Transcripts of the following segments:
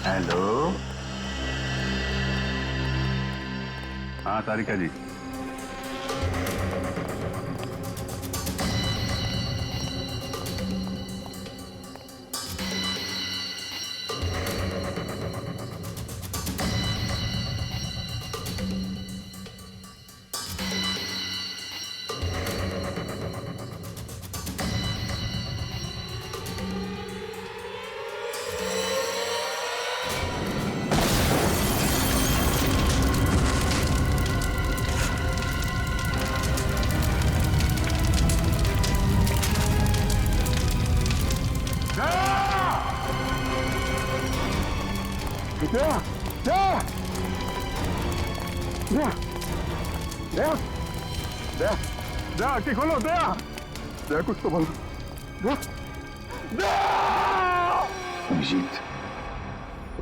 Hello. हाँ तारिका जी। दया, दया, दया, दया, दया, दया, आंखें खोलो, दया, दया कुछ तो बोलो, दया, दया। अभिजीत,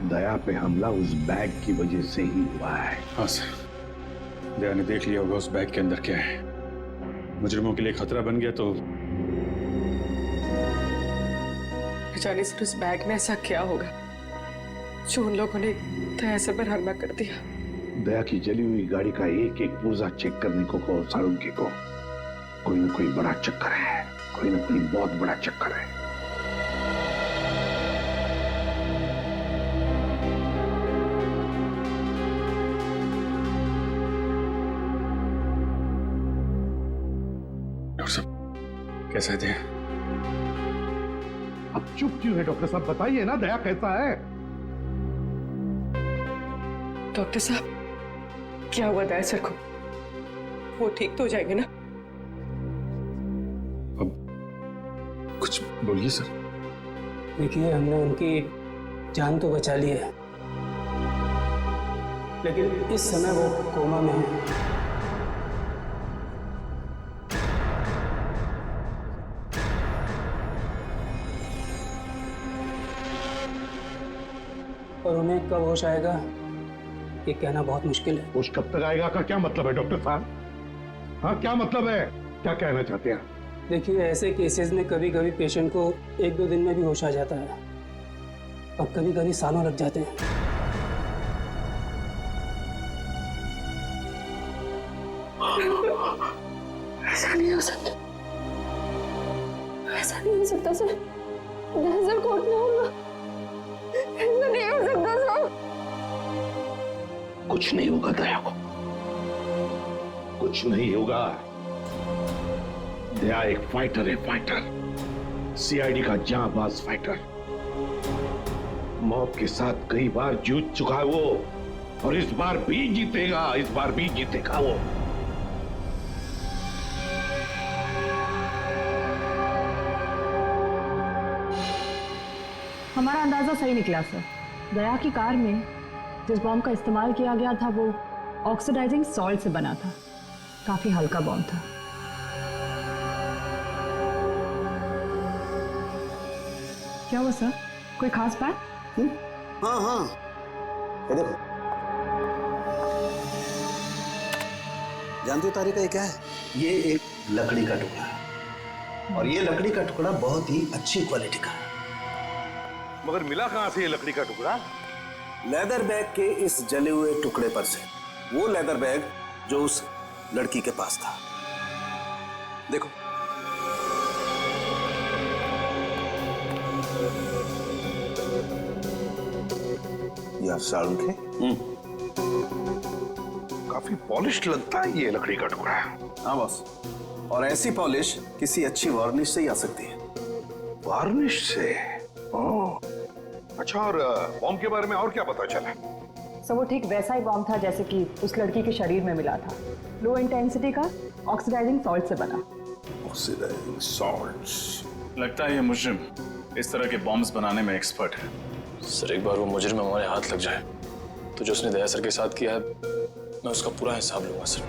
दया पे हमला उस बैग की वजह से ही हुआ है। हाँ सर, दया ने देख लिया होगा उस बैग के अंदर क्या है। मुजरिमों के लिए खतरा बन गया तो जाने सर उस बैग में ऐसा क्या होगा जो उन लोगों ने दया से बरहमा कर दिया। दया की जली हुई गाड़ी का एक एक पुर्जा चेक करने को कहो साळुंखे को। कोई ना कोई बड़ा चक्कर है, कोई ना कोई बहुत बड़ा चक्कर है। डॉक्टर साहब कैसे थे? अब चुप क्यों है डॉक्टर साहब, बताइए ना दया कैसा है? डॉक्टर साहब क्या हुआ दया सर को? वो ठीक तो हो जाएंगे ना? अब कुछ बोलिए सर। देखिए, हमने उनकी जान तो बचा ली है, लेकिन इस समय वो कोमा में है। और उन्हें कब होश आएगा ये कहना बहुत मुश्किल है। होश कब तक आएगा का क्या मतलब है डॉक्टर साहब? हाँ क्या मतलब है, क्या कहना चाहते हैं? देखिए, ऐसे केसेस में कभी कभी पेशेंट को 1-2 दिन में भी होश आ जाता है और कभी कभी सालों लग जाते हैं। ऐसा नहीं हो सकता, ऐसा नहीं हो सकता सर। नजर कोट ना होगा, ऐसा नहीं हो सकता सर। कुछ नहीं होगा दया को, कुछ नहीं होगा। दया एक फाइटर है, फाइटर, सीआईडी का जांबाज फाइटर। मौत के साथ कई बार जूझ चुका है वो, और इस बार भी जीतेगा, इस बार भी जीतेगा वो। हमारा अंदाजा सही निकला सर। दया की कार में जिस बॉम्ब का इस्तेमाल किया गया था वो ऑक्सीडाइजिंग सॉल्ट से बना था। काफी हल्का बॉम्ब था। क्या हुआ सर, कोई खास बात? हाँ हाँ, ये देखो। जानती हो तारिका ये क्या है? ये एक लकड़ी का टुकड़ा है, और ये लकड़ी का टुकड़ा बहुत ही अच्छी क्वालिटी का है। मगर मिला कहां से ये लकड़ी का टुकड़ा? लेदर बैग के इस जले हुए टुकड़े पर से। वो लेदर बैग जो उस लड़की के पास था। देखो, यार साळुंखे, काफी पॉलिश्ड लगता है ये लकड़ी का टुकड़ा। हाँ बॉस, और ऐसी पॉलिश किसी अच्छी वार्निश से ही आ सकती है। वार्निश से? ओह, अच्छा। और बॉम्ब के बारे में और क्या पता चला? सर वो ठीक वैसा ही बॉम्ब था जैसे कि उस लड़की के शरीर में मिला था। लो इंटेंसिटी का ऑक्सीडाइजिंग सॉल्ट से बना। Oxidising salts. लगता है ये मुजरिम इस तरह के बॉम्ब्स बनाने में एक्सपर्ट है। सर एक बार वो मुजरिम हमारे हाथ लग जाए तो जो उसने दया सर के साथ किया है मैं उसका पूरा हिसाब लूंगा सर।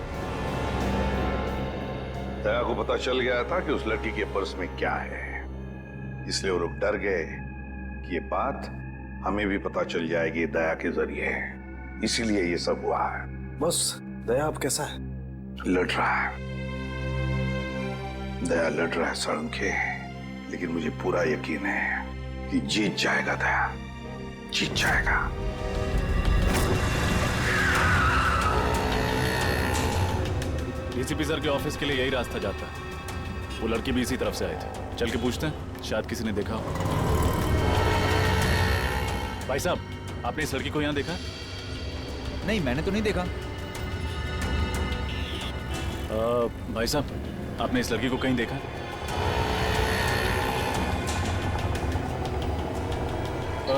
दया को पता चल गया था कि उस लड़की के पर्स में क्या है, इसलिए वो लोग डर गए कि ये बात हमें भी पता चल जाएगी दया के जरिए, इसीलिए ये सब हुआ है। बस दया अब कैसा है? लड़ रहा है, दया लड़ रहा है साळुंखे, लेकिन मुझे पूरा यकीन है कि जीत जाएगा दया, जीत जाएगा। डीसीपी सर के ऑफिस के लिए यही रास्ता जाता है। वो लड़की भी इसी तरफ से आई थी। चल के पूछते हैं, शायद किसी ने देखा हो। भाई साहब, आपने इस लड़की को यहाँ देखा? नहीं, मैंने तो नहीं देखा। भाई साहब, आपने इस लड़की को कहीं देखा?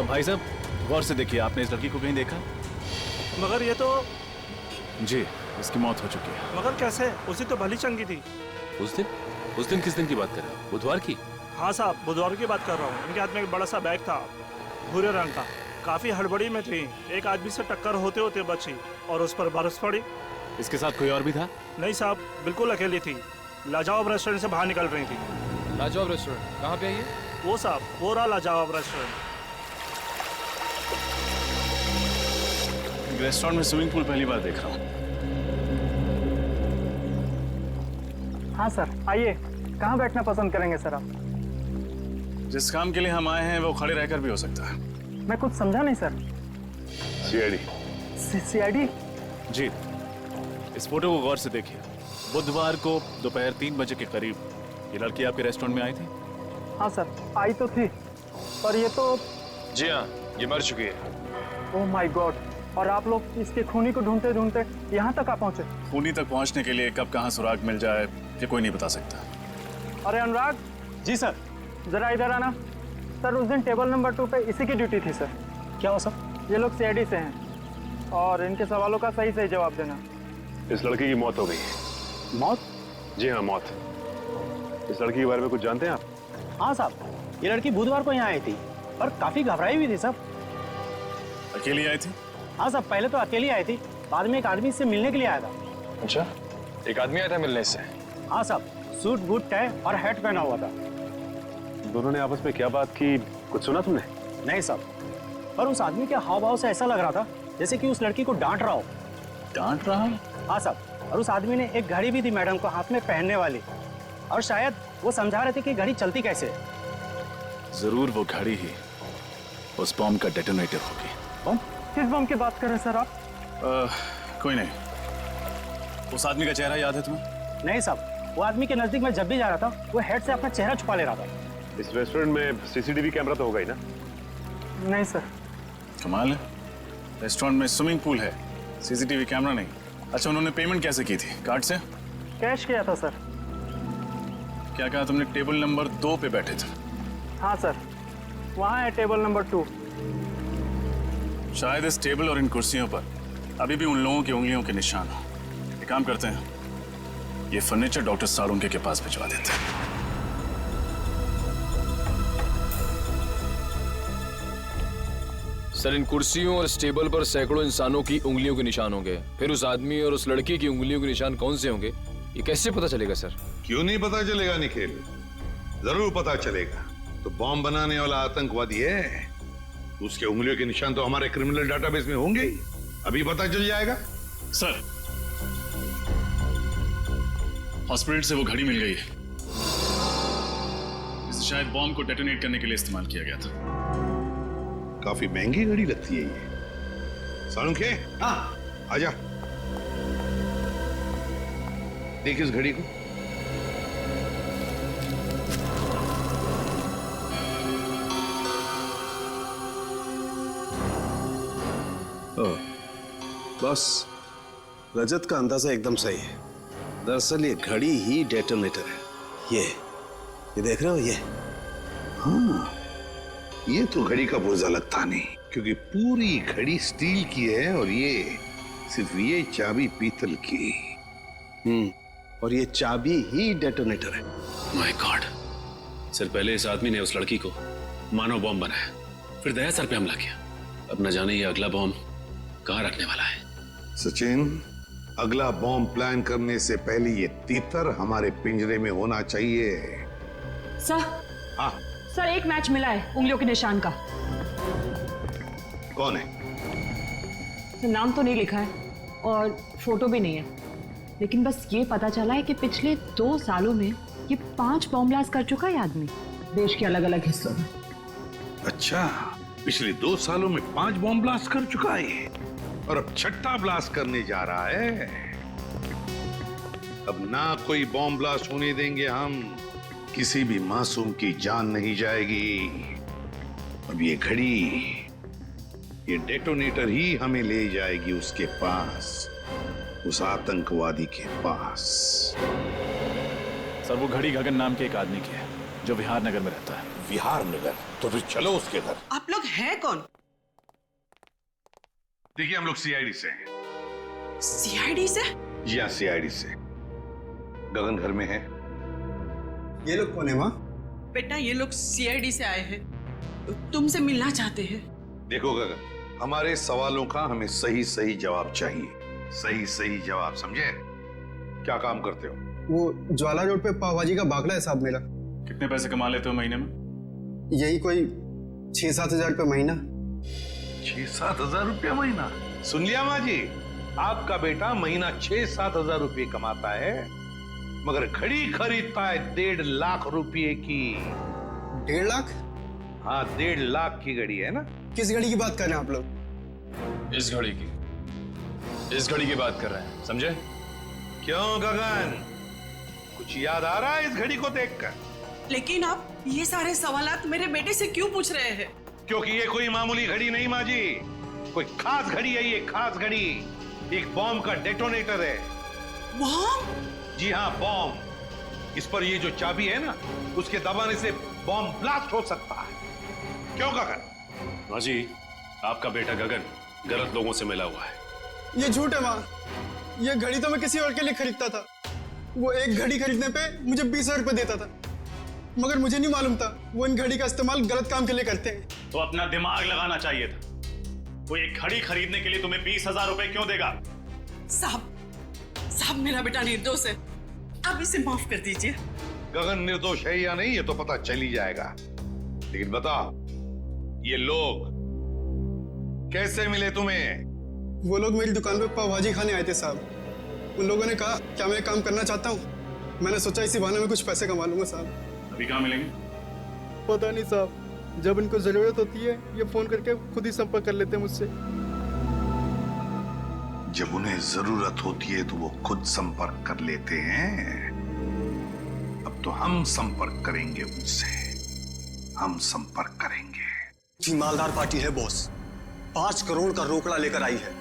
भाई साहब, गौर से देखिए, आपने इस लड़की को कहीं देखा? मगर ये तो जी, इसकी मौत हो चुकी है। मगर कैसे? उसी तो भली चंगी थी। उस दिन किस दिन की बात कर रहे हो? बुधवार की? हाँ साहब, बुधवार की बात कर रहा हूँ। इनके हाथ में एक बड़ा सा बैग था, भूरे रंग का। काफी हड़बड़ी में थी। एक आदमी से टक्कर होते होते बची और उस पर बरस पड़ी। इसके साथ कोई और भी था? नहीं साहब, बिल्कुल अकेली थी। लाजवाब रेस्टोरेंट से बाहर निकल रही थी। लाजवाब रेस्टोरेंट कहाँ पे है ये? वो साहब, वो रहा लाजवाब रेस्टोरेंट। रेस्टोरेंट में स्विमिंग पूल पहली बार देख रहा हूँ। हाँ सर, आइए। कहाँ बैठना पसंद करेंगे सर आप? जिस काम के लिए हम आए हैं वो खड़े रहकर भी हो सकता है। मैं कुछ समझा नहीं सर। सीआईडी। सीआईडी? जी, इस फोटो को गौर से देखिए। बुधवार को दोपहर 3 बजे के करीब ये लड़की आपके रेस्टोरेंट में आई थी? हाँ सर, आई तो थी, पर ये तो... जी हाँ, ये मर चुकी है। Oh my God! और आप लोग इसके खूनी को ढूंढते ढूंढते यहाँ तक आ पहुँचे? खूनी तक पहुंचने के लिए कब कहाँ सुराग मिल जाए ये कोई नहीं बता सकता। अरे अनुराग। जी सर। जरा इधर आना। सर, उस दिन टेबल नंबर 2 पे इसी की ड्यूटी थी सर। क्या हो सर? ये लोग सीआईडी से हैं और इनके सवालों का सही सही जवाब देना। इस लड़की की मौत हो गई। मौत? जी हाँ, मौत। इस लड़की के बारे में कुछ जानते हैं आप? हाँ साहब, ये लड़की बुधवार को यहाँ आई थी और काफी घबराई हुई थी सब। अकेली आई थी? हाँ साहब, पहले तो अकेली आई थी, बाद में एक आदमी इससे मिलने के लिए आया था। अच्छा, एक आदमी आया था मिलने से? हाँ साहब, सूट बूट टाई और हैट पहना हुआ था। दोनों ने आपस में क्या बात की, कुछ सुना तुमने? नहीं साहब, पर उस आदमी के हाव भाव से ऐसा लग रहा था जैसे कि उस लड़की को डांट रहा हो। डांट रहा है? हाँ साहब, और उस आदमी ने एक घड़ी भी दी मैडम को हाथ में पहनने वाली, और शायद वो समझा रहे थे कि घड़ी चलती कैसे है। जरूर वो घड़ी ही उस बॉम्ब का डेटोनेटर होगी। बम? किस बम की बात कर रहे हैं सर आप? कोई नहीं। उस आदमी का चेहरा याद है तुम्हें? नहीं साहब, वो आदमी के नजदीक में जब भी जा रहा था वो हेड से अपना चेहरा छुपा ले रहा था। इस रेस्टोरेंट में सीसीटीवी कैमरा तो होगा ही ना? नहीं सर। कमाल है, रेस्टोरेंट में स्विमिंग पूल है, सीसीटीवी कैमरा नहीं। अच्छा, उन्होंने पेमेंट कैसे की थी? कार्ड से? कैश किया था सर। क्या कहा तुमने? टेबल नंबर 2 पे बैठे थे? हाँ सर, वहाँ है टेबल नंबर 2। शायद इस टेबल और इन कुर्सियों पर अभी भी उन लोगों की उंगलियों के निशान हो। एक काम करते हैं, ये फर्नीचर डॉक्टर सालुंके के पास भिजवा देते हैं। सर, इन कुर्सियों और इस टेबल पर सैकड़ों इंसानों की उंगलियों के निशान होंगे। फिर उस आदमी और उस लड़की की उंगलियों के निशान कौन से होंगे, ये कैसे पता चलेगा सर? क्यों नहीं पता चलेगा निखिल, जरूर पता चलेगा। तो बॉम्ब बनाने वाला आतंकवादी है, उसके उंगलियों के निशान तो हमारे क्रिमिनल डाटाबेस में होंगे ही। अभी पता चल जाएगा। सर, हॉस्पिटल से वो घड़ी मिल गई है। इसे शायद बॉम्ब को डेटोनेट करने के लिए इस्तेमाल किया गया था। काफी महंगी घड़ी लगती है ये। सालुंके, हाँ, आजा, देख इस घड़ी को। बस, रजत का अंदाजा एकदम सही है। दरअसल ये घड़ी ही डेटोनेटर है। ये देख रहे हो ये? हाँ, ये तो घड़ी का पुर्जा लगता नहीं, क्योंकि पूरी घड़ी स्टील की है और ये सिर्फ ये चाबी पीतल की। और ये चाबी ही डेटोनेटर है। My God! सर, पहले इस आदमी ने उस लड़की को मानव बॉम्ब बनाया, फिर दया सर पे हमला किया। अब न जाने ये अगला बॉम्ब कहाँ रखने वाला है। सचिन, अगला बॉम्ब प्लान करने से पहले ये तीतर हमारे पिंजरे में होना चाहिए। सर, हाँ सर, एक मैच मिला है उंगलियों के निशान का। कौन है? सर, नाम तो नहीं लिखा है और फोटो भी नहीं है, लेकिन बस ये पता चला है कि पिछले 2 सालों में ये 5 बॉम्ब ब्लास्ट कर चुका है आदमी, देश के अलग अलग हिस्सों में। अच्छा, पिछले 2 सालों में 5 बॉम्ब ब्लास्ट कर चुका है और अब 6ठा ब्लास्ट करने जा रहा है। अब ना कोई बॉम्ब ब्लास्ट होने देंगे हम, किसी भी मासूम की जान नहीं जाएगी। अब ये घड़ी, ये डेटोनेटर ही हमें ले जाएगी उसके पास, उस आतंकवादी के पास। सर वो घड़ी गगन नाम के एक आदमी की है जो विहार नगर में रहता है। विहार नगर? तो फिर चलो उसके घर। आप लोग हैं कौन? देखिए हम लोग सीआईडी से हैं। सीआईडी से? जी हाँ, सीआईडी से। गगन घर में है। ये लोग कौन है माँ? बेटा ये लोग सीआईडी से आए हैं, तुमसे मिलना चाहते हैं। देखो गगन, हमारे सवालों का हमें सही सही जवाब चाहिए, सही सही जवाब, समझे? क्या काम करते हो? वो ज्वाला रोड पे पाव भाजी का बागला है साहब मेरा। कितने पैसे कमा लेते हो महीने में? यही कोई 6-7 हजार रुपये महीना। 6-7 हजार रुपया महीना? सुन लिया माँ जी, आपका बेटा महीना 6-7 हजार रुपये कमाता है, मगर घड़ी खरीदता है 1.5 लाख रुपए की। 1.5 लाख? हाँ, 1.5 लाख की घड़ी है ना। किस घड़ी की बात कर रहे हैं आप लोग? इस घड़ी की, इस घड़ी की बात कर रहे हैं, समझे? क्यों गगन, कुछ याद आ रहा है इस घड़ी को देखकर? लेकिन आप ये सारे सवालात मेरे बेटे से क्यों पूछ रहे हैं? क्योंकि ये कोई मामूली घड़ी नहीं माँ जी, कोई खास घड़ी है ये, खास घड़ी। एक बॉम्ब का डेटोनेटर है। बॉम्ब? जी हाँ, बॉम्ब। इस पर ये जो चाबी है ना, उसके दबाने से बॉम्ब ब्लास्ट हो सकता है। क्यों गगन? माँ जी, आपका बेटा गगन गलत लोगों से मिला हुआ है। ये झूठ है माँ, ये घड़ी तो मैं किसी और के लिए खरीदता था। वो एक घड़ी खरीदने पे मुझे 20,000 रुपये देता था, मगर मुझे नहीं मालूम था वो इन घड़ी का इस्तेमाल गलत काम के लिए करते हैं। तो अपना दिमाग लगाना चाहिए था। वो एक घड़ी खरीदने के लिए तुम्हें 20,000 रुपए क्यों देगा? साहब मेरा बेटा निर्दोष है, आप इसे माफ कर दीजिए। गगन निर्दोष है या नहीं ये तो पता चल ही जाएगा, लेकिन बताओ ये लोग कैसे मिले तुम्हें? वो लोग मेरी दुकान पे पाव भाजी खाने आए थे साहब। उन लोगों ने कहा क्या मैं काम करना चाहता हूँ। मैंने सोचा इसी बहाने में कुछ पैसे कमा लूंगा साहब। अभी कहाँ मिलेंगे? पता नहीं साहब, जब इनको जरूरत होती है ये फोन करके खुद ही संपर्क कर लेते हैं मुझसे। जब उन्हें जरूरत होती है तो वो खुद संपर्क कर लेते हैं। अब तो हम संपर्क करेंगे उनसे, हम संपर्क करेंगे। मालदार पार्टी है बॉस, 5 करोड़ का रोकड़ा लेकर आई है,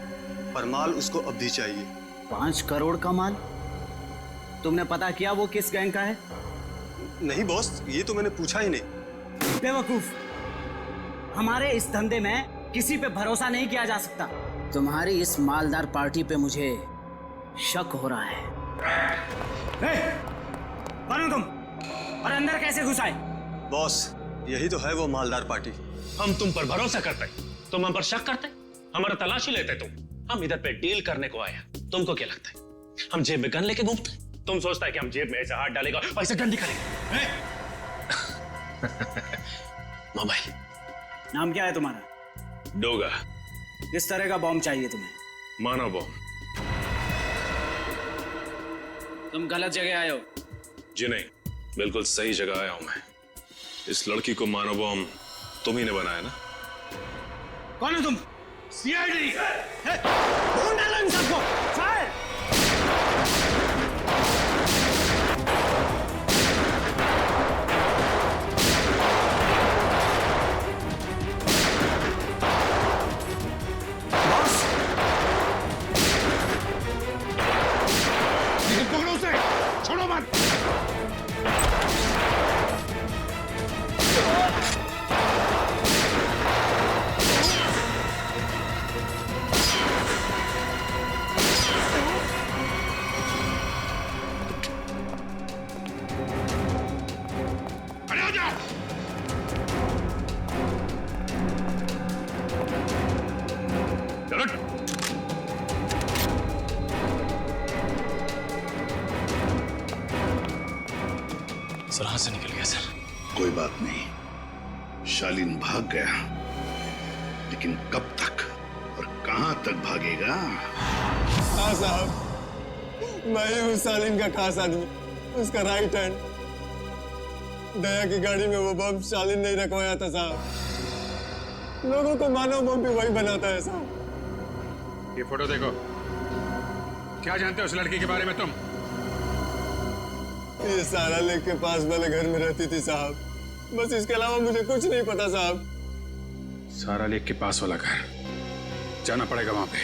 पर माल उसको अब भी चाहिए। 5 करोड़ का माल? तुमने पता किया वो किस गैंग का है? नहीं बॉस, ये तो मैंने पूछा ही नहीं। बेवकूफ, हमारे इस धंधे में किसी पे भरोसा नहीं किया जा सकता। तुम्हारी इस मालदार पार्टी पे मुझे शक हो रहा है। कौन हो तुम और अंदर कैसे घुस आए? बॉस यही तो है वो मालदार पार्टी। हम तुम पर भरोसा करते, तुम हम पर शक करते, हमारा तलाशी लेते तुम। हम इधर पे डील करने को आया, तुमको क्या लगता है हम जेब में गन लेके घूमते? तुम सोचता है कि हम जेब में ऐसे हाथ डालेगा और ऐसे गन निकालेगा? मोबाइल। नाम क्या है तुम्हारा? डोगा। किस तरह का बॉम्ब चाहिए तुम्हें? मानव बॉम्ब। तुम गलत जगह आए हो। जी नहीं, बिल्कुल सही जगह आया हूं मैं। इस लड़की को मानव बॉम्ब तुम ही ने बनाया ना? कौन हो तुम? सीआईडी। कौन डाला इन सबको? फायर! पकड़ो उसे, छोड़ो मत। सर हाथ से निकल गया सर। कोई बात नहीं, शालीन भाग गया, लेकिन कब तक और कहां तक भागेगा? हाँ साहब, मैं हूँ शालीन का खास आदमी, उसका राइट हैंड। दया की गाड़ी में वो बम शालीन नहीं रखवाया था साहब। लोगों को मानव बम भी वही बनाता है साहब। ये फोटो देखो, क्या जानते हो उस लड़की के बारे में तुम? ये सारा लेक के पास वाले घर में रहती थी साहब, बस इसके अलावा मुझे कुछ नहीं पता साहब। सारा लेक के पास वाला घर, जाना पड़ेगा वहां पे।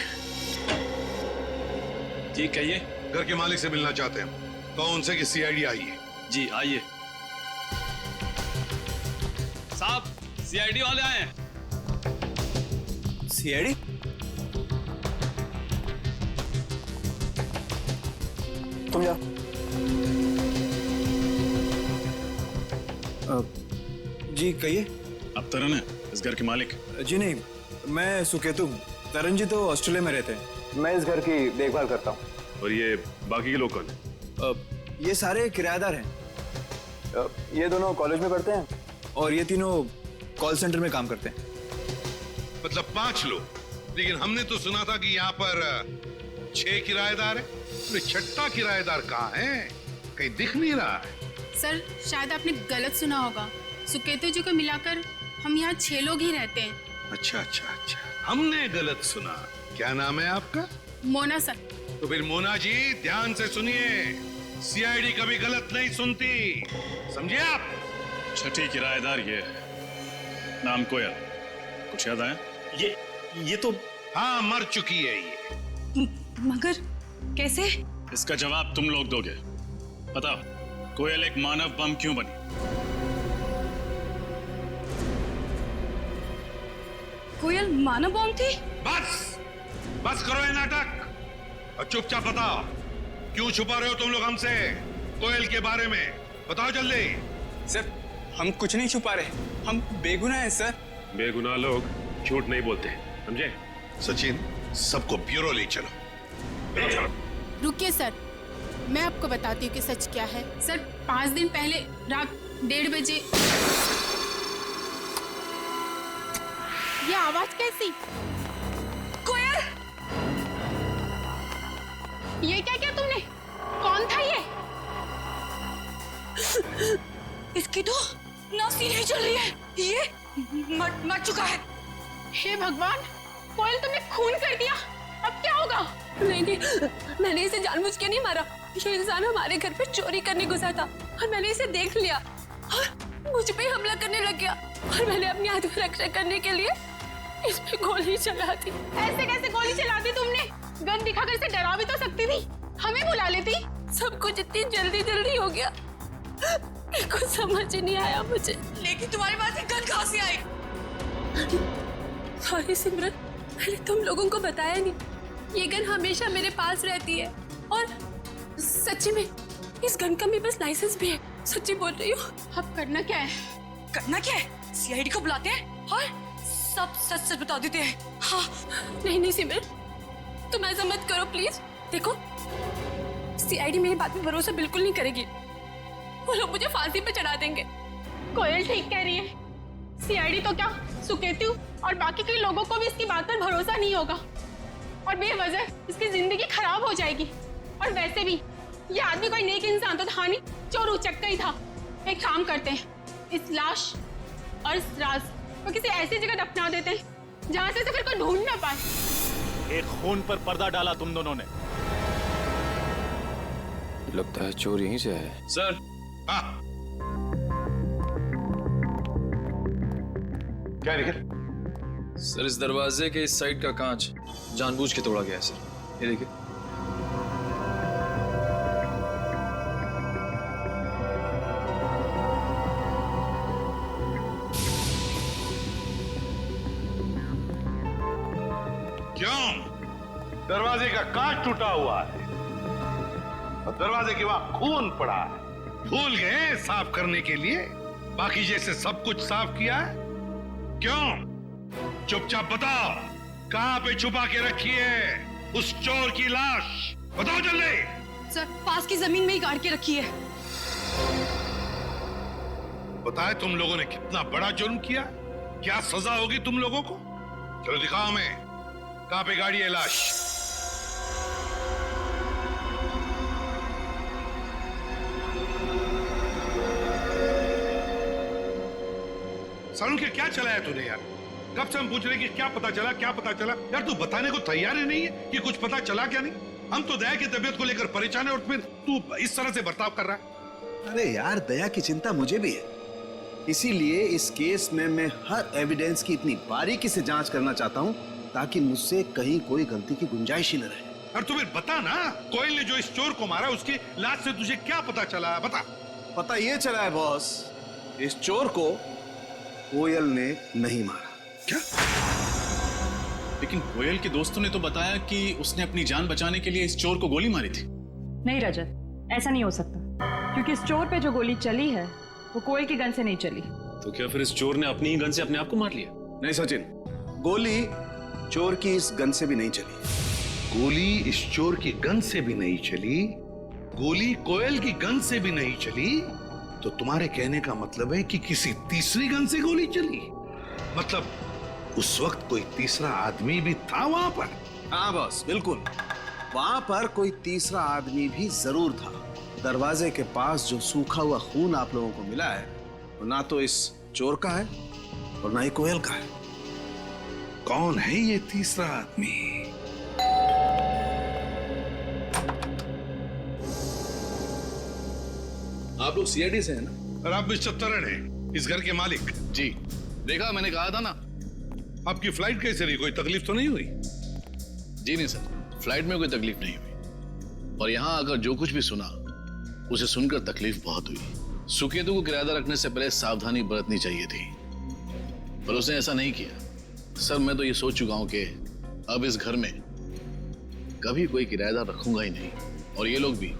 जी कहिए। घर के मालिक से मिलना चाहते हैं, कहो उनसे कि सीआईडी आई है। जी आइए। साहब सीआईडी वाले आए हैं। सीआईडी? तुम जाओ। जी कहिए। अब तरन है इस घर के मालिक? जी नहीं, मैं सुकेतु हूँ। तरन जी तो ऑस्ट्रेलिया में रहते हैं। मैं इस घर की देखभाल करता हूँ। और ये बाकी के लोग कौन है? ये सारे किराएदार हैं। ये दोनों कॉलेज में पढ़ते हैं और ये तीनों कॉल सेंटर में काम करते हैं। मतलब 5 लोग, लेकिन हमने तो सुना था कि यहाँ पर 6 किराएदार हैं। तो छठा किराएदार कहाँ है? कहीं दिख नहीं रहा है। सर शायद आपने गलत सुना होगा। सुकेतु जी को मिलाकर हम यहाँ 6 लोग ही रहते हैं। अच्छा अच्छा अच्छा, हमने गलत सुना। क्या नाम है आपका? मोना सर। तो फिर मोना जी ध्यान से सुनिए, सीआईडी कभी गलत नहीं सुनती, समझे आप? छठी किराएदार ये है, नाम कोयल। कुछ याद आया? ये तो हाँ मर चुकी है ये। मगर कैसे? इसका जवाब तुम लोग दोगे। बताओ, कोयल एक मानव बम क्यों बनी? कोयल मानव बम थी? बस करो ये नाटक और चुपचाप बताओ, क्यों छुपा रहे हो तुम लोग हमसे कोयल के बारे में? बताओ जल्दी। सर हम कुछ नहीं छुपा रहे, हम बेगुनाह हैं सर। बेगुनाह लोग झूठ नहीं बोलते, समझे? सचिन, सबको ब्यूरो ले चलो। रुकिए सर, मैं आपको बताती हूँ कि सच क्या है। सर 5 दिन पहले रात 1:30 बजे ये आवाज कैसी? कोयल! ये क्या किया तुमने? कौन था ये? इसकी तो नासी नहीं चल रही है, ये मर चुका है। हे भगवान, कोयल तुमने खून कर दिया, अब क्या होगा? नहीं, मैंने इसे जानबूझ के नहीं मारा। ये इंसान हमारे घर पे चोरी करने घुसा था और मैंने इसे देख लिया और मुझ पे हमला करने लग गया और मैंने अपनी आत्मरक्षा करने के लिए इस पे गोली चला दी। ऐसे कैसे गोली चला दी तुमने? गन दिखाकर इसे डरा भी तो सकती थी, हमें बुला लेती। सब कुछ इतनी जल्दी हो गया कि कुछ समझ ही नहीं आया मुझे। लेकिन तुम्हारे पास ये गन कहाँ से आई? सॉरी सिमरन, मैंने तुम लोगों को बताया नहीं। ये गन हमेशा मेरे पास रहती है और सच्ची में इस गन का मेरे पास लाइसेंस भी है। सच्ची बोल रही हूँ। अब करना क्या है? करना क्या है? सीआईडी को बुलाते हैं और सब सच बता देते हैं। हाँ। नहीं सिमरन, तुम ऐसा मत करो प्लीज। देखो, सीआईडी मेरी बात में भरोसा बिल्कुल नहीं करेगी। वो लोग मुझे फांसी पे चढ़ा देंगे। कोयल ठीक कह रही है। सीआईडी तो क्या, सुकेतु और बाकी के लोगों को भी इसकी बात पर भरोसा नहीं होगा और बेवजह इसकी जिंदगी खराब हो जाएगी। और वैसे भी ये आदमी कोई नेक इंसान तो था नहीं, चोर उचक्का ही था। एक काम करते हैं, इस लाश और इस राज को किसी ऐसी जगह दफना देते हैं जहां से फिर कोई ढूंढ ना पाए। एक खून पर पर्दा डाला तुम दोनों ने। लगता है चोर यहीं से है। सर। क्या निकल? सर इस दरवाजे के इस साइड का कांच जानबूझ के तोड़ा गया है सर, ये देखिए। क्यों? दरवाजे का कांच टूटा हुआ है और दरवाजे के वहां खून पड़ा है। भूल गए साफ करने के लिए? बाकी जैसे सब कुछ साफ किया है? क्यों? चुपचाप बताओ, कहां पे छुपा के रखी है उस चोर की लाश? बताओ जल्दी। सर पास की जमीन में ही गाड़ के रखी है। बताए तुम लोगों ने कितना बड़ा जुर्म किया, क्या सजा होगी तुम लोगों को? चलो दिखाओ हमें, कहां पे गाड़ी है लाश? सालू के क्या चलाया तूने यार? कब से हम पूछ रहे कि क्या पता चला क्या पता चला। यार तू बताने को तैयार ही नहीं है कि कुछ पता चला क्या नहीं। हम तो दया की तबीयत को लेकर परेशान है और फिर तू इस तरह से बर्ताव कर रहा है। अरे यार, दया की चिंता मुझे भी है, इसीलिए इस केस में मैं हर एविडेंस की इतनी बारीकी से जांच करना चाहता हूं ताकि मुझसे कहीं कोई गलती की गुंजाइश ही न रहे। और तुम्हें बता ना, कोयल ने जो इस चोर को मारा उसकी लाश से तुझे क्या पता चला, बता। पता ये चला है बॉस, इस चोर को कोयल ने नहीं मारा। क्या? लेकिन कोयल के दोस्तों ने तो बताया कि उसने अपनी जान बचाने के लिए इस चोर को गोली मारी थी। नहीं रजत, ऐसा नहीं हो सकता, क्योंकि इस चोर पे जो गोली चली है वो कोयल की गन से नहीं चली। तो क्या फिर इस चोर ने अपनी ही गन से अपने आप को मार लिया? नहीं सचिन, गोली चोर की इस गन से भी नहीं चली। गोली इस चोर की गन से भी नहीं चली, गोली कोयल की गन से भी नहीं चली, तो तुम्हारे कहने का मतलब है कि किसी तीसरी गन से गोली चली। मतलब उस वक्त कोई तीसरा आदमी भी था वहां पर? हाँ बॉस, बिल्कुल, वहां पर कोई तीसरा आदमी भी जरूर था। दरवाजे के पास जो सूखा हुआ खून आप लोगों को मिला है वो ना तो इस चोर का है और ना ही कोयल का है। कौन है ये तीसरा आदमी? आप लोग सीआईडी से हैं ना? और आप मिस्टर तरण हैं, इस घर के मालिक? जी, देखा मैंने कहा था ना। आपकी फ्लाइट कैसे रही, कोई तकलीफ तो नहीं हुई? जी नहीं सर, फ्लाइट में कोई तकलीफ नहीं हुई, और यहाँ आकर जो कुछ भी सुना उसे सुनकर तकलीफ बहुत हुई। सुकेतु को किराएदार रखने से पहले सावधानी बरतनी चाहिए थी, पर उसने ऐसा नहीं किया। सर मैं तो ये सोच चुका हूं कि अब इस घर में कभी कोई किराएदार रखूंगा ही नहीं, और ये लोग भी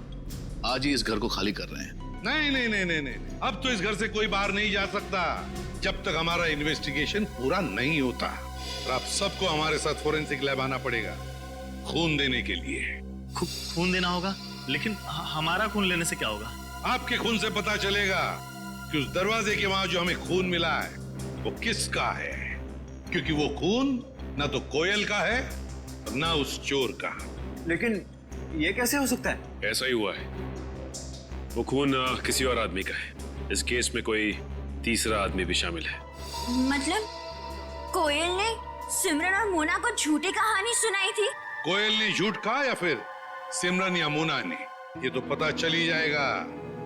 आज ही इस घर को खाली कर रहे हैं। नहीं नहीं नहीं नहीं नहीं, अब तो इस घर से कोई बाहर नहीं जा सकता जब तक हमारा इन्वेस्टिगेशन पूरा नहीं होता। और आप सबको हमारे साथ फोरेंसिक लैब आना पड़ेगा खून देने के लिए। खून देना होगा? लेकिन हमारा खून लेने से क्या होगा? आपके खून से पता चलेगा कि उस दरवाजे के वहां जो हमें खून मिला है वो किसका है, क्योंकि वो खून ना तो कोयल का है और ना उस चोर का। लेकिन ये कैसे हो सकता है? ऐसा ही हुआ है, वो खून किसी और आदमी का है। इस केस में कोई तीसरा आदमी भी शामिल है। मतलब कोयल ने सिमरन और मोना को झूठी कहानी सुनाई थी? कोयल ने झूठ कहा या फिर सिमरन या मोना ने, ये तो पता चल ही जाएगा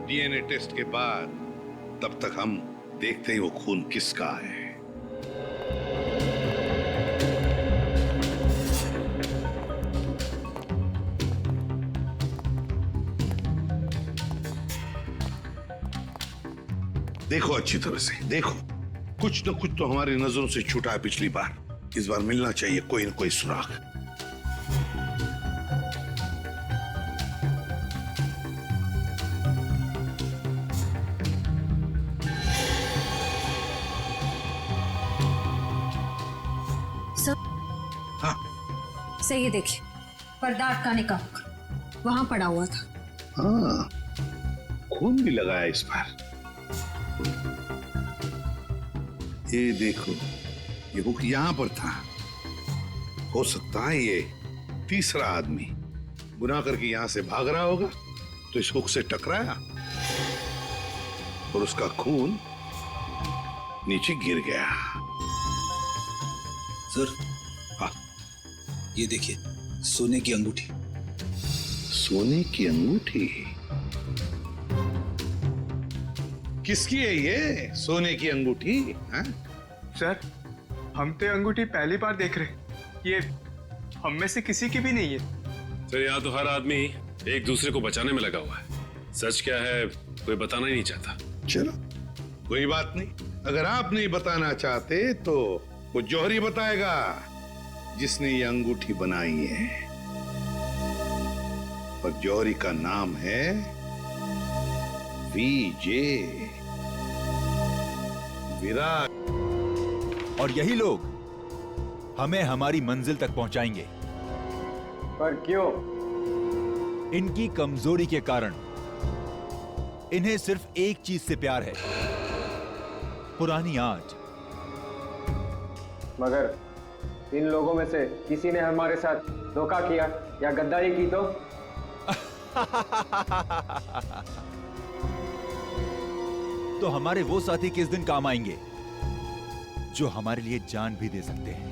डीएनए टेस्ट के बाद। तब तक हम देखते हैं वो खून किसका है। देखो अच्छी तरह से देखो, कुछ न कुछ तो हमारी नजरों से छूटा है पिछली बार। इस बार मिलना चाहिए कोई न कोई सुराग। हाँ। सही है, देखिए पर्दा अटकाने का वहां पड़ा हुआ था। हाँ, खून भी लगाया इस बार। ये देखो, ये हुक यहां पर था। हो सकता है ये तीसरा आदमी गुनाह करके यहां से भाग रहा होगा, तो इस हुक से टकराया और उसका खून नीचे गिर गया। सर, हाँ, ये देखिए सोने की अंगूठी। सोने की अंगूठी? किसकी है ये सोने की अंगूठी? सर, हम तो अंगूठी पहली बार देख रहे हैं, ये हम में से किसी की भी नहीं है। सर यहाँ तो हर आदमी एक दूसरे को बचाने में लगा हुआ है। सच क्या है कोई बताना ही नहीं चाहता। चलो कोई बात नहीं, अगर आप नहीं बताना चाहते तो वो जौहरी बताएगा जिसने ये अंगूठी बनाई है। और जौहरी का नाम है वीजे, विराट। और यही लोग हमें हमारी मंजिल तक पहुंचाएंगे। पर क्यों? इनकी कमजोरी के कारण। इन्हें सिर्फ एक चीज से प्यार है, पुरानी आग। मगर इन लोगों में से किसी ने हमारे साथ धोखा किया या गद्दारी की तो? तो हमारे वो साथी किस दिन काम आएंगे जो हमारे लिए जान भी दे सकते हैं।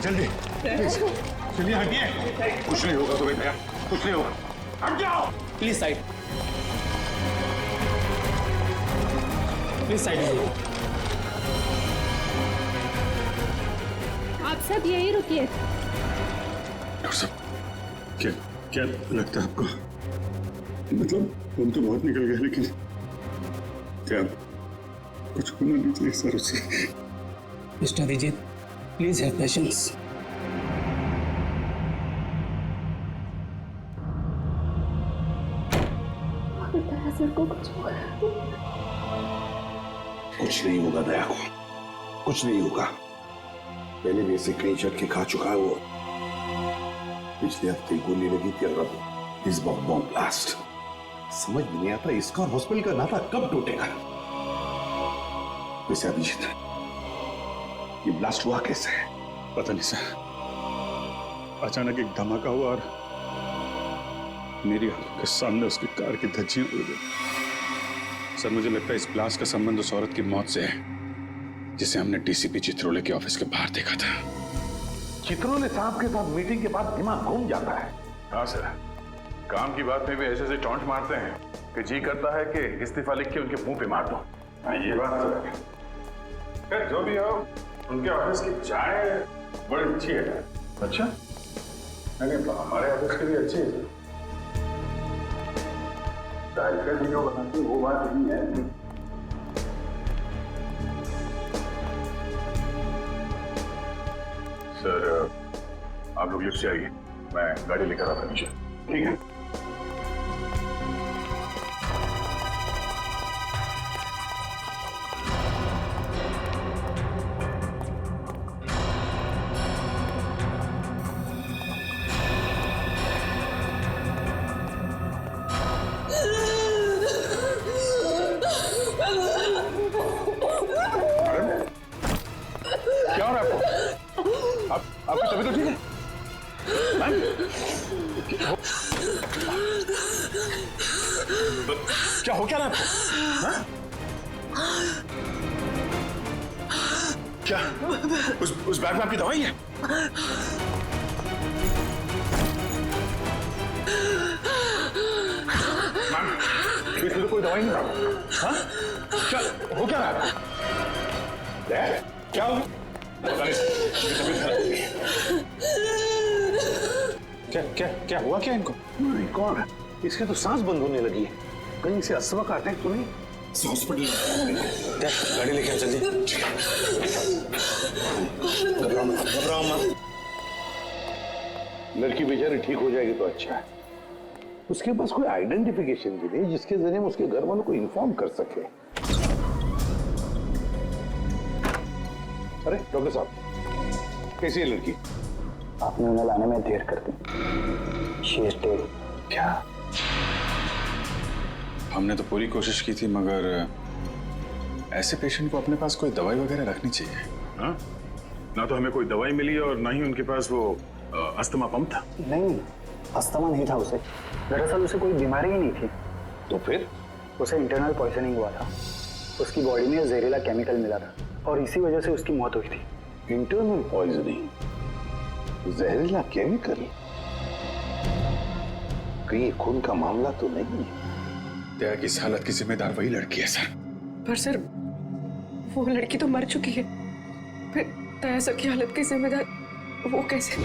जल्दी प्लीज, चलिए हटिए। कुछ नहीं होगा तुम्हें भैया, कुछ नहीं होगा। हट जाओ प्लीज साइड, प्लीज साइड। आप सब यही रुकिए। डॉक्टर साहब, क्या क्या लगता है आपको? मतलब हम तो बहुत निकल गए, लेकिन क्या कुछ होना नहीं चाहिए सर उससे? Mister Abhijit, please have patience. Sir को कुछ होगा? कुछ नहीं होगा दया को, कुछ नहीं होगा। पहले भी ऐसे कई झटके खा चुका है वो। पिछले हफ्ते गोली लगी थी और अब इस बार बॉम्ब ब्लास्ट। समझ में नहीं आता इसका और हॉस्पिटल का नाता कब टूटेगा। वैसे अभिजीत, ये ब्लास्ट हुआ कैसे? पता नहीं सर, अचानक एक धमाका हुआ और मेरी आंखों के सामने उसकी कार की धज्जियां उड़ गई। सर मुझे लगता है इस ब्लास्ट का संबंध उस औरत की मौत से है जिसे हमने डीसीपी चित्रोले के ऑफिस के बाहर देखा था। चित्रोले साहब के साथ मीटिंग के बाद दिमाग घूम जाता है। हाँ सर, काम की बात में भी ऐसे ऐसे टॉन्ट मारते हैं कि जी करता है कि इस्तीफा लिख के उनके मुंह पे मार दो। हाँ ये बात तो है। खैर जो भी हो, उनके ऑफिस की चाय बड़ी अच्छी है। अच्छा? नहीं, हमारे ऑफिस की भी अच्छी है। चाय का वीडियो बनाती वो बात नहीं है। सर आप लोग लिफ्ट से आइए, मैं गाड़ी लेकर आता नीचे। ठीक है? आपकी तबीयत तो ठीक है? क्या हो क्या रहा है आपको? क्या उस बैग में आपकी दवाई है? मैम, इसमें तो कोई दवाई नहीं था। हाँ? क्या हो क्या रहा है? क्या हो? क्या क्या क्या हुआ क्या इनको? नहीं, कौन है? इसके तो सांस बंद होने लगी है। कहीं से अस्वक अटैक तो नहीं? हॉस्पिटल गाड़ी लेके चल जी। घबराओ मत। लड़की बेचारी ठीक हो जाएगी तो अच्छा है। उसके पास कोई आइडेंटिफिकेशन भी नहीं जिसके जरिए हम उसके घर वालों को इन्फॉर्म कर सके। अरे डॉक्टर साहब, कैसी है लड़की? आपने उन्हें लाने में देर कर दी। She is dead. क्या? हमने तो पूरी कोशिश की थी, मगर ऐसे पेशेंट को अपने पास कोई दवाई वगैरह रखनी चाहिए। हाँ? ना तो हमें कोई दवाई मिली और ना ही उनके पास वो अस्थमा पंप था। नहीं, अस्थमा नहीं था उसे। दरअसल उसे कोई बीमारी ही नहीं थी। तो फिर उसे इंटरनल पॉइजनिंग हुआ था। उसकी बॉडी में जहरीला केमिकल मिला था और इसी वजह से उसकी मौत हुई थी। इंटरनल पॉइजनिंग, जहरीला केमिकल? कहीं खून का मामला तो नहीं है? दया की इस हालत की जिम्मेदार वही लड़की है सर। पर सर वो लड़की तो मर चुकी है, फिर दया सर की हालत की जिम्मेदार वो कैसे?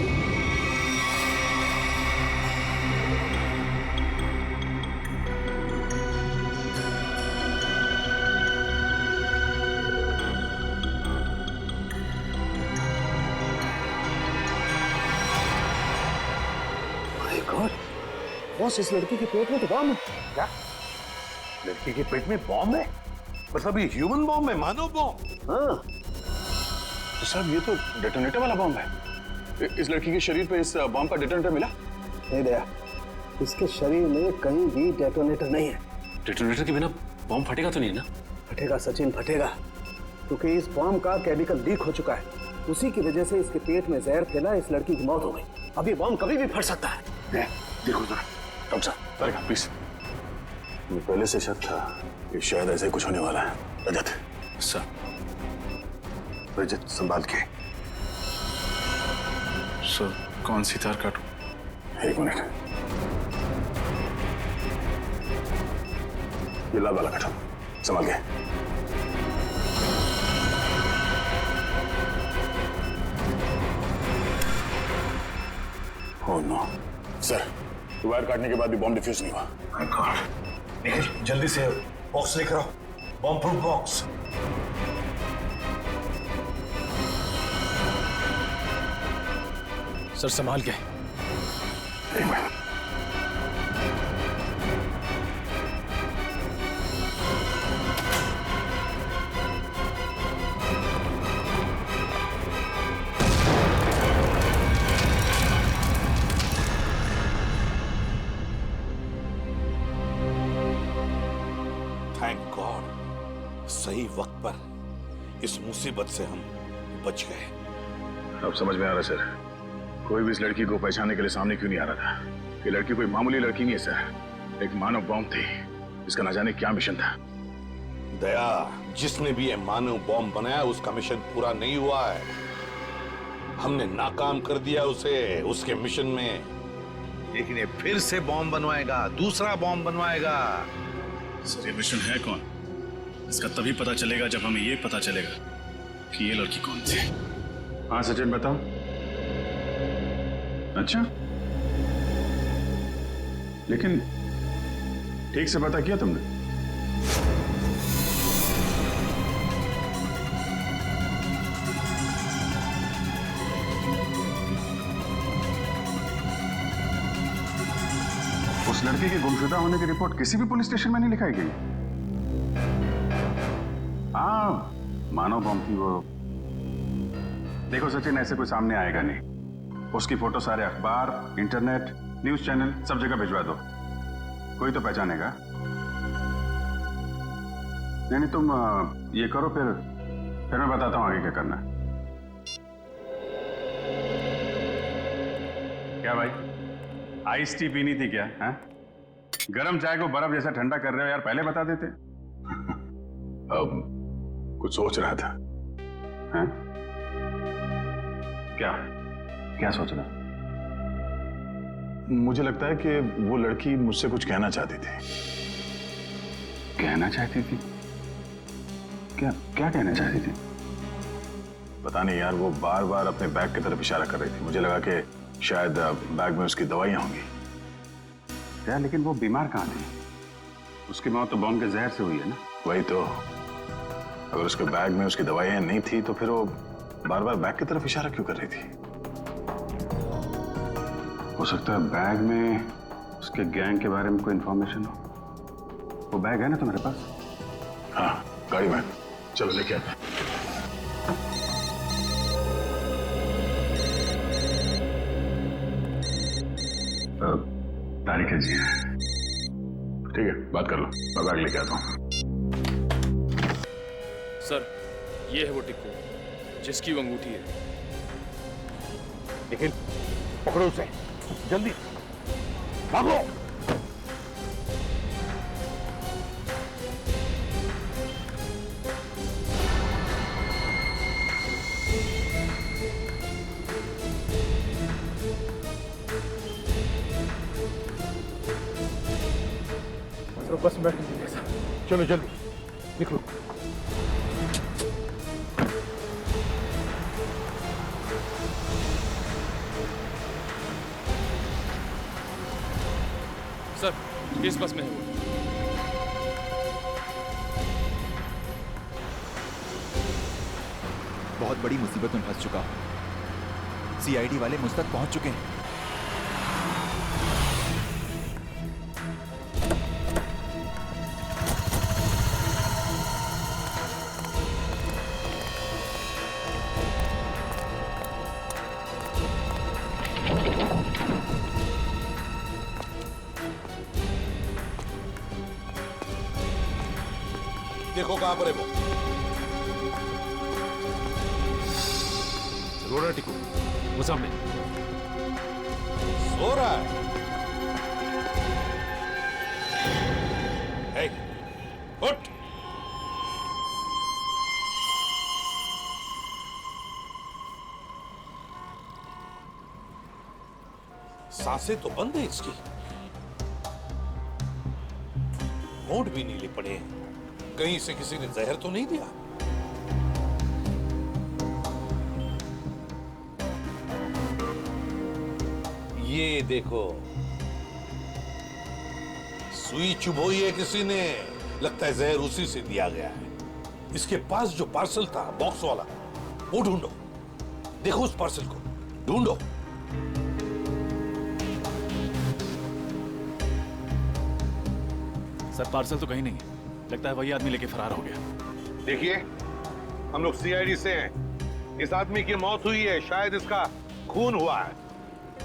माय गॉड, बॉस इस लड़की के पेट में तो बॉम्ब है। क्या लड़की के पेट में बॉम्ब है? मतलब ये ह्यूमन बॉम्ब है, मानव बॉम्ब? हाँ। तो साहब ये तो डेटोनेटर वाला बॉम्ब है। इस लड़की के शरीर पे इस बॉम्ब का डेटोनेटर मिला? नहीं दया, इसके शरीर में कहीं भी डेटोनेटर नहीं है। डेटोनेटर के बिना बॉम्ब फटेगा तो नहीं ना? फटेगा सचिन, फटेगा, क्योंकि इस बॉम्ब का केमिकल लीक हो चुका है। उसी की वजह से इसके पेट में जहर फैला, इस लड़की की मौत हो गई। अब ये बॉम्ब कभी भी फट सकता है। देखो जरा डॉक्टर साहब, अरे प्लीज। मुझे पहले से शक था कि शायद ऐसे कुछ होने वाला है। रजत सर, रजत संभाल के। सर कौन सी तार काटूं? एक मिनट, ये लाल वाला काटो, संभाल के। ओह नो सर, वायर काटने के बाद भी बॉम्ब डिफ्यूज नहीं हुआ। My God. निखिल जल्दी से बॉक्स लेकर आओ, बॉम्ब प्रूफ बॉक्स। सर संभाल के। एक मिनट। थैंक गॉड, सही वक्त पर इस मुसीबत से हम बच गए। अब समझ में आ रहा सर, कोई भी इस लड़की को पहचानने के लिए सामने क्यों नहीं आ रहा था। ये लड़की कोई मामूली लड़की नहीं है सर, एक मानव बॉम्ब थी। इसका न जाने क्या मिशन था। दया, जिसने भी ये मानव बॉम्ब बनाया उसका मिशन पूरा नहीं हुआ है। हमने नाकाम कर दिया उसे उसके मिशन में, लेकिन ये फिर से बॉम्ब बनवाएगा, दूसरा बॉम्ब बनवाएगा। सर ये मिशन है कौन? इसका तभी पता चलेगा जब हमें ये पता चलेगा कि ये लड़की कौन थी। हाँ सचिन बताओ। अच्छा, लेकिन ठीक से पता किया तुमने? उस लड़की के गुमशुदा होने की रिपोर्ट किसी भी पुलिस स्टेशन में नहीं लिखाई गई। हाँ, मानव बॉम्ब थी वो। देखो सचिन, ऐसे कोई सामने आएगा नहीं। उसकी फोटो सारे अखबार, इंटरनेट, न्यूज चैनल सब जगह भिजवा दो, कोई तो पहचानेगा। नहीं तुम ये करो, फिर मैं बताता हूं आगे क्या करना है। क्या भाई, आइस टी पीनी थी क्या? हैं? गरम चाय को बर्फ जैसा ठंडा कर रहे हो यार, पहले बता देते। अब कुछ सोच रहा था। हैं? क्या सोच रहा? मुझे लगता है कि वो लड़की मुझसे कुछ कहना चाहती थी। कहना चाहती थी? क्या कहना चाहती थी? पता नहीं यार, वो बार बार अपने बैग की तरफ इशारा कर रही थी। मुझे लगा कि शायद बैग में उसकी दवाइयां होंगी। यार लेकिन वो बीमार कहाँ थी? उसकी मौत तो बॉम्ब के जहर से हुई है ना? वही तो। अगर उसके बैग में उसकी दवाइयां नहीं थी तो फिर वो बार बार बैग की तरफ इशारा क्यों कर रही थी? हो सकता है बैग में उसके गैंग के बारे में कोई इंफॉर्मेशन हो। वो बैग है ना तुम्हारे पास? हाँ, गाड़ी में। चलो लेके आते। तारीख है जी। ठीक है, बात कर लो, मैं बैग लेके आता हूँ। सर, ये है वो टिक्कू जिसकी वो अंगूठी है। निखिल, पकड़ो उसे, जल्दी भागो। बस में बैठ के चलो जल्दी निकलो। सर इस बस में है वो। बहुत बड़ी मुसीबत में फंस चुका हूं। सीआईडी वाले मुझ तक पहुंच चुके हैं। देखो कहां पर है वो। रोना टिको, वो सामने सो रहा है। हे, उठ। सांसें तो बंद है इसकी, होंठ भी नीले पड़े हैं। कहीं से किसी ने जहर तो नहीं दिया? ये देखो, सुई चुभोई है किसी ने, लगता है जहर उसी से दिया गया है। इसके पास जो पार्सल था बॉक्स वाला, वो ढूंढो। देखो उस पार्सल को ढूंढो। सर पार्सल तो कहीं नहीं है, लगता है वही आदमी लेके फरार हो गया। देखिए, हम लोग सीआईडी से हैं। इस आदमी की मौत हुई है, शायद इसका खून हुआ है।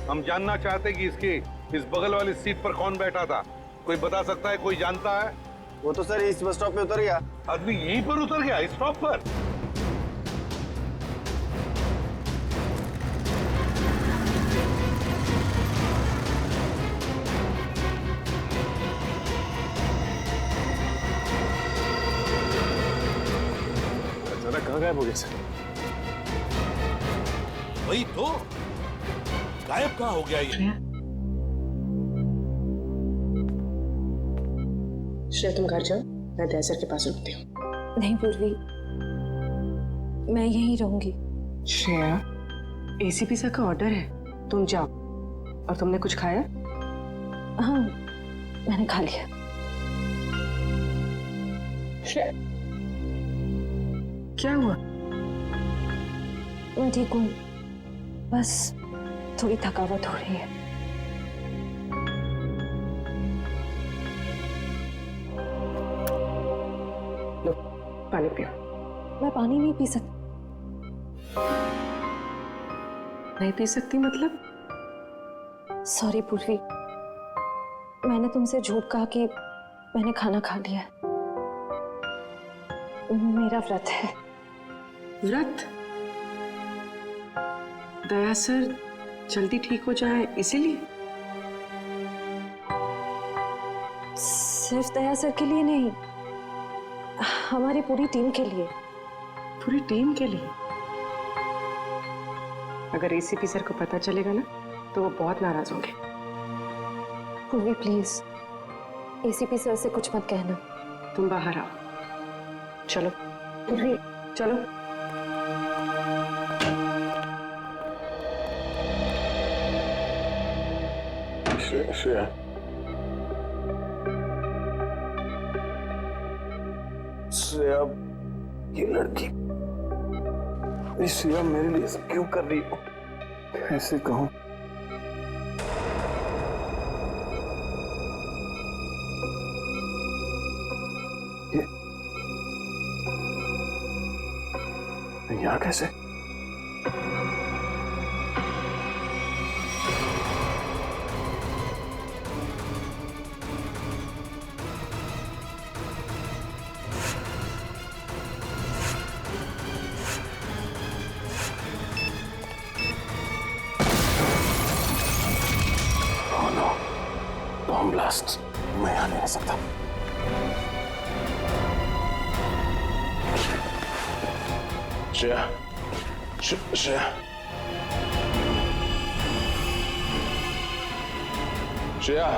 हम जानना चाहते कि इसकी इस बगल वाली सीट पर कौन बैठा था। कोई बता सकता है? कोई जानता है? वो तो सर इस बस स्टॉप पे उतर गया। आदमी यहीं पर उतर गया, इस स्टॉप पर? कहाँ गायब हो गया सर? वही तो, गायब कहाँ हो गया ये? श्रेया तुम घर जाओ, मैं दया सर के पास रुकती हूँ। नहीं पूर्वी, मैं यहीं रहूंगी। श्रेया, एसीपी सर का ऑर्डर है, तुम जाओ। और तुमने कुछ खाया? हाँ, मैंने खा लिया। श्रेया, क्या हुआ? मैं ठीक हूँ, बस थोड़ी थकावट हो रही है। लो, पानी पियो। मैं पानी नहीं पी सकती। नहीं पी सकती मतलब? सॉरी पूर्वी, मैंने तुमसे झूठ कहा कि मैंने खाना खा लिया। मेरा व्रत है। व्रत? दया सर जल्दी ठीक हो जाए इसीलिए? सिर्फ दया सर के लिए नहीं, हमारी पूरी टीम के लिए। पूरी टीम के लिए? अगर एसीपी सर को पता चलेगा ना तो वो बहुत नाराज होंगे। पूर्वी प्लीज, एसीपी सर से कुछ मत कहना। तुम बाहर आओ, चलो। पूर्वी चलो। श्रेया, श्रेया, ये लड़की, ये श्रेया मेरे लिए सब क्यों कर रही हो? कैसे कहूं? यहाँ कैसे? बम ब्लास्ट मैं यहां नहीं रह सकता। श्रेया, श्रेया, श्रेया,